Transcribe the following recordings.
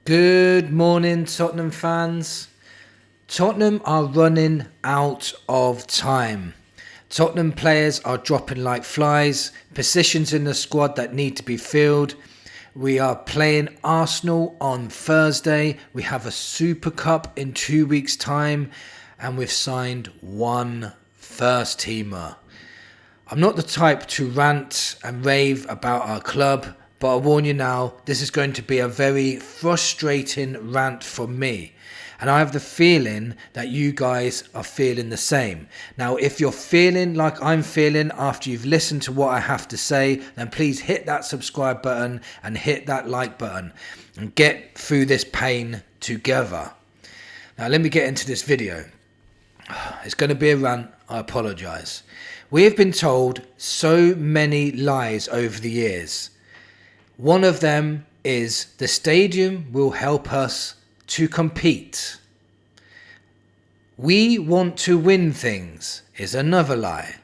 Good morning, Tottenham fans. Tottenham are running out of time. Tottenham players are dropping like flies, positions in the squad that need to be filled. We are playing Arsenal on Thursday. We have a Super Cup in 2 weeks' time, and we've signed one first teamer. I'm not the type to rant and rave about our club, but I warn you now, this is going to be a very frustrating rant for me. And I have the feeling that you guys are feeling the same. Now, if you're feeling like I'm feeling after you've listened to what I have to say, then please hit that subscribe button and hit that like button and get through this pain together. Now, let me get into this video. It's going to be a rant. I apologise. We have been told so many lies over the years. One of them is the stadium will help us to compete. We want to win things is another lie.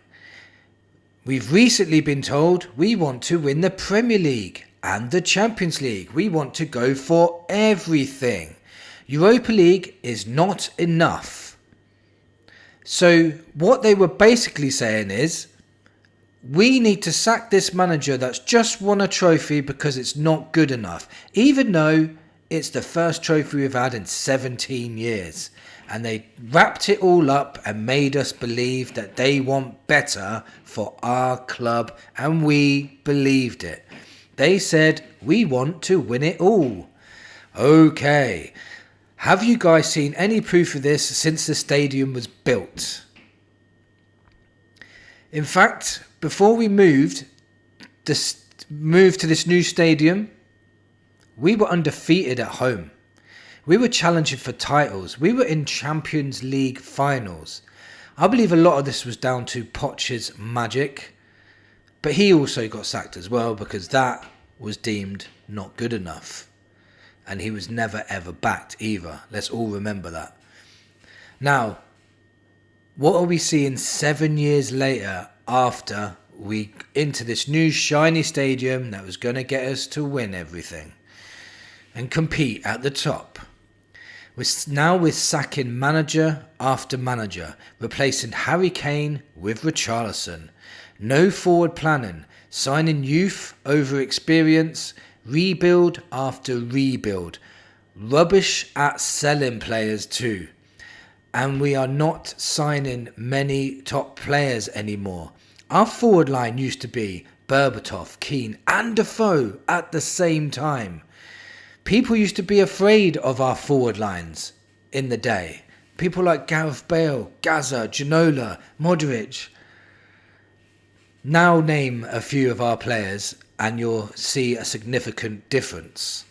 We've recently been told we want to win the Premier League and the Champions League. We want to go for everything. Europa League is not enough. So what they were basically saying is, we need to sack this manager that's just won a trophy because it's not good enough, even though it's the first trophy we've had in 17 years. And they wrapped it all up and made us believe that they want better for our club, and we believed it. They said, we want to win it all. Okay. Have you guys seen any proof of this since the stadium was built? In fact, before we moved to this new stadium, we were undefeated at home. We were challenging for titles. We were in Champions League finals. I believe a lot of this was down to Poch's magic, but he also got sacked as well because that was deemed not good enough. And he was never ever backed either. Let's all remember that. Now, what are we seeing 7 years later after we into this new shiny stadium that was going to get us to win everything and compete at the top? We're sacking manager after manager, replacing Harry Kane with Richarlison. No forward planning, signing youth over experience, rebuild after rebuild. Rubbish at selling players too. And we are not signing many top players anymore. Our forward line used to be Berbatov, Keane and Defoe at the same time. People used to be afraid of our forward lines in the day. People like Gareth Bale, Gaza, Ginola, Modric. Now name a few of our players and you'll see a significant difference.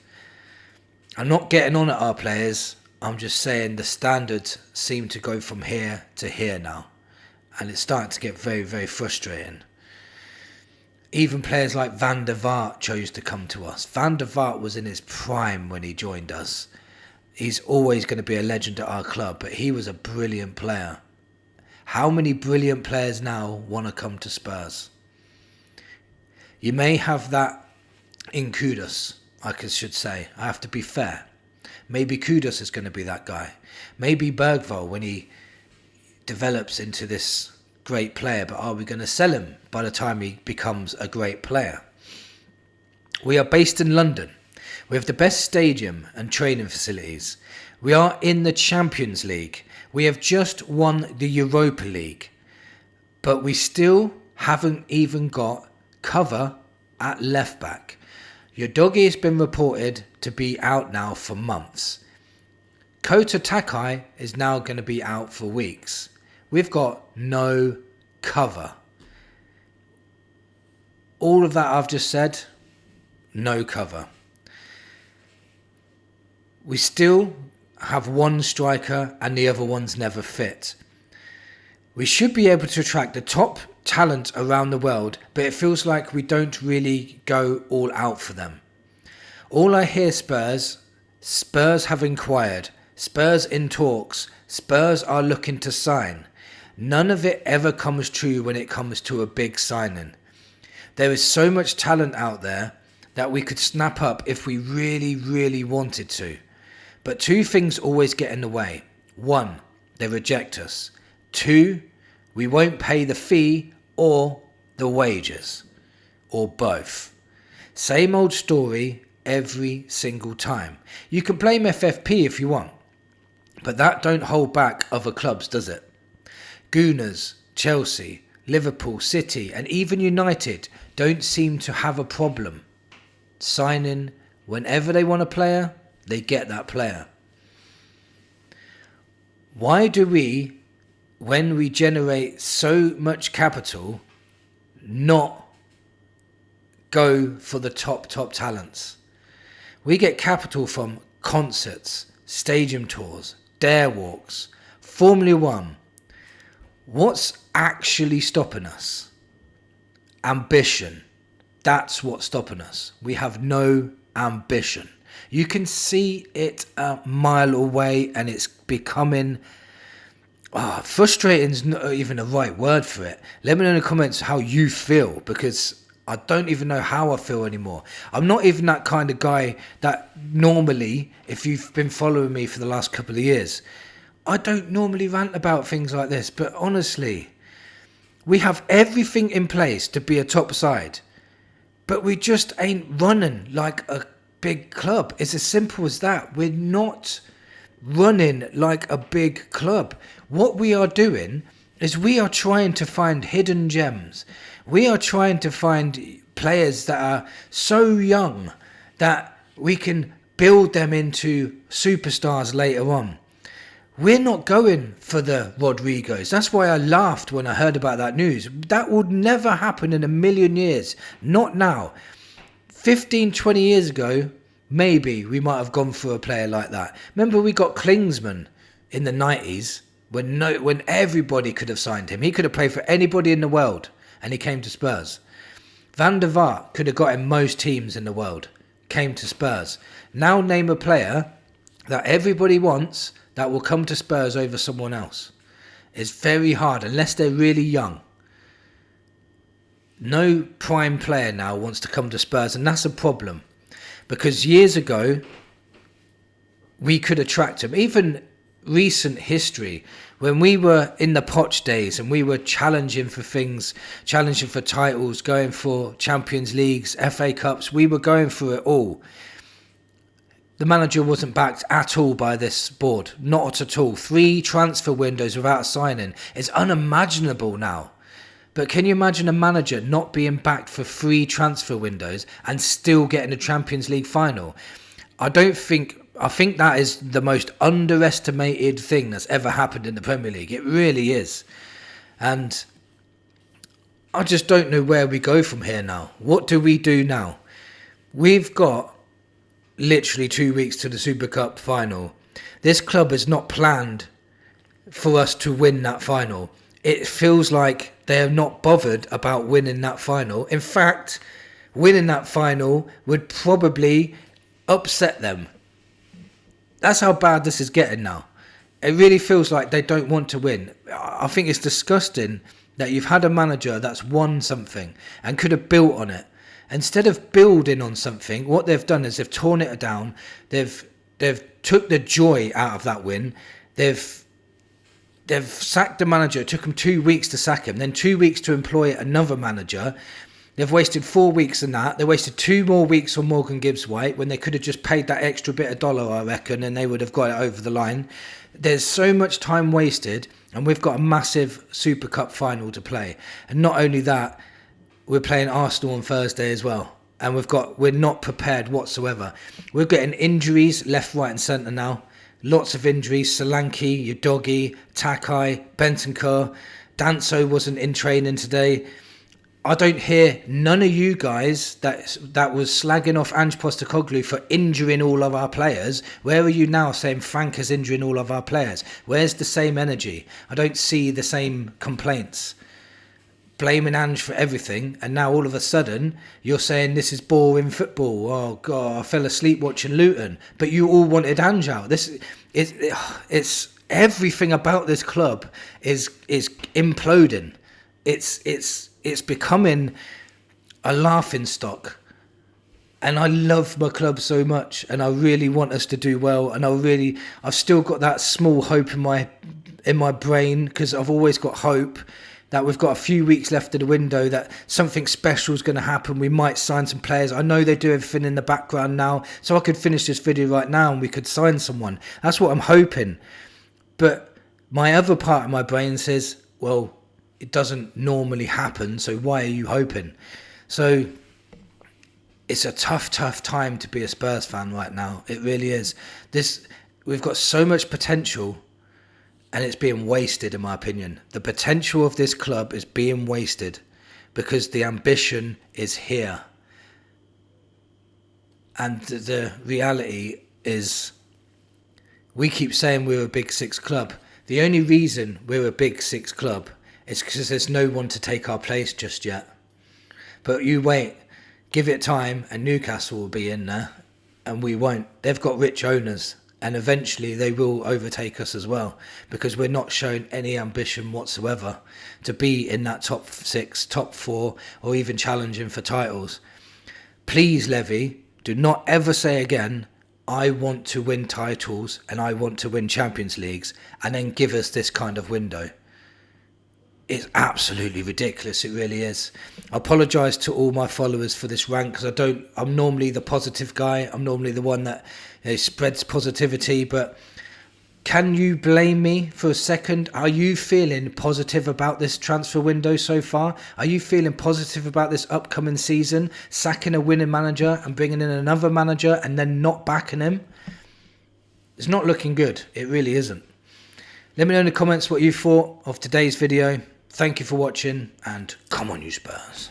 I'm not getting on at our players. I'm just saying the standards seem to go from here to here now. And it's starting to get very, very frustrating. Even players like Van der Vaart chose to come to us. Van der Vaart was in his prime when he joined us. He's always going to be a legend at our club, but he was a brilliant player. How many brilliant players now want to come to Spurs? You may have that in Kudus, I should say. I have to be fair. Maybe Kudus is going to be that guy. Maybe Bergvall when he develops into this great player, but are we going to sell him by the time he becomes a great player? We are based in London. We have the best stadium and training facilities. We are in the Champions League. We have just won the Europa League, but we still haven't even got cover at left back. Your doggy has been reported to be out now for months. Kota Takai is now going to be out for weeks. We've got no cover. All of that I've just said, no cover. We still have one striker and the other one's never fit. We should be able to attract the top talent around the world, but it feels like we don't really go all out for them. All I hear Spurs have inquired, Spurs in talks, Spurs are looking to sign. None of it ever comes true when it comes to a big signing. There is so much talent out there that we could snap up if we really, really wanted to. But two things always get in the way. One, they reject us. Two, we won't pay the fee or the wages, or both. Same old story every single time. You can blame FFP if you want, but that don't hold back other clubs, does it? Gooners, Chelsea, Liverpool, City, and even United don't seem to have a problem signing whenever they want a player, they get that player. Why do we, when we generate so much capital, not go for the top talents? We get capital from concerts, stadium tours, dare walks, Formula One. What's actually stopping us? Ambition. That's what's stopping us. We have no ambition. You can see it a mile away, and it's becoming frustrating is not even the right word for it. Let me know in the comments how you feel, because I don't even know how I feel anymore. I'm not even that kind of guy that normally, if you've been following me for the last couple of years, I don't normally rant about things like this. But honestly, we have everything in place to be a top side, but we just ain't running like a big club. It's as simple as that. We're not running like a big club. What we are doing is we are trying to find hidden gems. We are trying to find players that are so young that we can build them into superstars later on. We're not going for the Rodrigos. That's why I laughed when I heard about that news. That would never happen in a million years. Not now. 15, 20 years ago, maybe we might have gone for a player like that. Remember, we got Klinsmann in the 90s when everybody could have signed him. He could have played for anybody in the world, and he came to Spurs. Van der Vaart could have got in most teams in the world, came to Spurs. Now name a player that everybody wants that will come to Spurs over someone else. It's very hard unless they're really young. No prime player now wants to come to Spurs, and that's a problem. Because years ago, we could attract them. Even recent history, when we were in the Poch days and we were challenging for things, challenging for titles, going for Champions Leagues, FA Cups, we were going for it all. The manager wasn't backed at all by this board. Not at all. 3 transfer windows without signing. It's unimaginable now. But can you imagine a manager not being backed for 3 transfer windows and still getting a Champions League final? I think that is the most underestimated thing that's ever happened in the Premier League. It really is. And I just don't know where we go from here now. What do we do now? We've got literally 2 weeks to the Super Cup final. This club is not planned for us to win that final. It feels like they are not bothered about winning that final. In fact, winning that final would probably upset them. That's how bad this is getting now. It really feels like they don't want to win. I think it's disgusting that you've had a manager that's won something and could have built on it. Instead of building on something, what they've done is they've torn it down. They've took the joy out of that win. They've sacked the manager. It took them 2 weeks to sack him, then 2 weeks to employ another manager. They've wasted 4 weeks on that. They wasted 2 more weeks on Morgan Gibbs-White when they could have just paid that extra bit of dollar, I reckon, and they would have got it over the line. There's so much time wasted, and we've got a massive Super Cup final to play. And not only that, we're playing Arsenal on Thursday as well. And we're not prepared whatsoever. We're getting injuries left, right and centre now. Lots of injuries. Solanke, Udogie, Takai, Bentancur. Danso wasn't in training today. I don't hear none of you guys that was slagging off Ange Postecoglou for injuring all of our players. Where are you now saying Frank is injuring all of our players? Where's the same energy? I don't see the same complaints. Blaming Ange for everything, and now all of a sudden you're saying this is boring football. Oh God, I fell asleep watching Luton, but you all wanted Ange out. It's everything about this club is imploding. It's becoming a laughing stock, And I love my club so much, and I really want us to do well. And I've still got that small hope in my brain, because I've always got hope that we've got a few weeks left of the window, that something special is going to happen. We might sign some players. I know they do everything in the background now, so I could finish this video right now and we could sign someone. That's what I'm hoping. But my other part of my brain says, well, it doesn't normally happen, so why are you hoping? So it's a tough time to be a Spurs fan right now. It really is. We've got so much potential, and it's being wasted, in my opinion. The potential of this club is being wasted because the ambition is here. And the reality is, we keep saying we're a Big Six club. The only reason we're a Big Six club is because there's no one to take our place just yet. But you wait, give it time, and Newcastle will be in there, and we won't. They've got rich owners, and eventually they will overtake us as well, because we're not showing any ambition whatsoever to be in that top 6, top 4, or even challenging for titles. Please, Levy, do not ever say again, I want to win titles and I want to win Champions Leagues, and then give us this kind of window. It's absolutely ridiculous. It really is. I apologise to all my followers for this rant, because I'm normally the positive guy. I'm normally the one that spreads positivity. But can you blame me for a second? Are you feeling positive about this transfer window so far? Are you feeling positive about this upcoming season? Sacking a winning manager and bringing in another manager and then not backing him? It's not looking good. It really isn't. Let me know in the comments what you thought of today's video. Thank you for watching, and come on, you Spurs.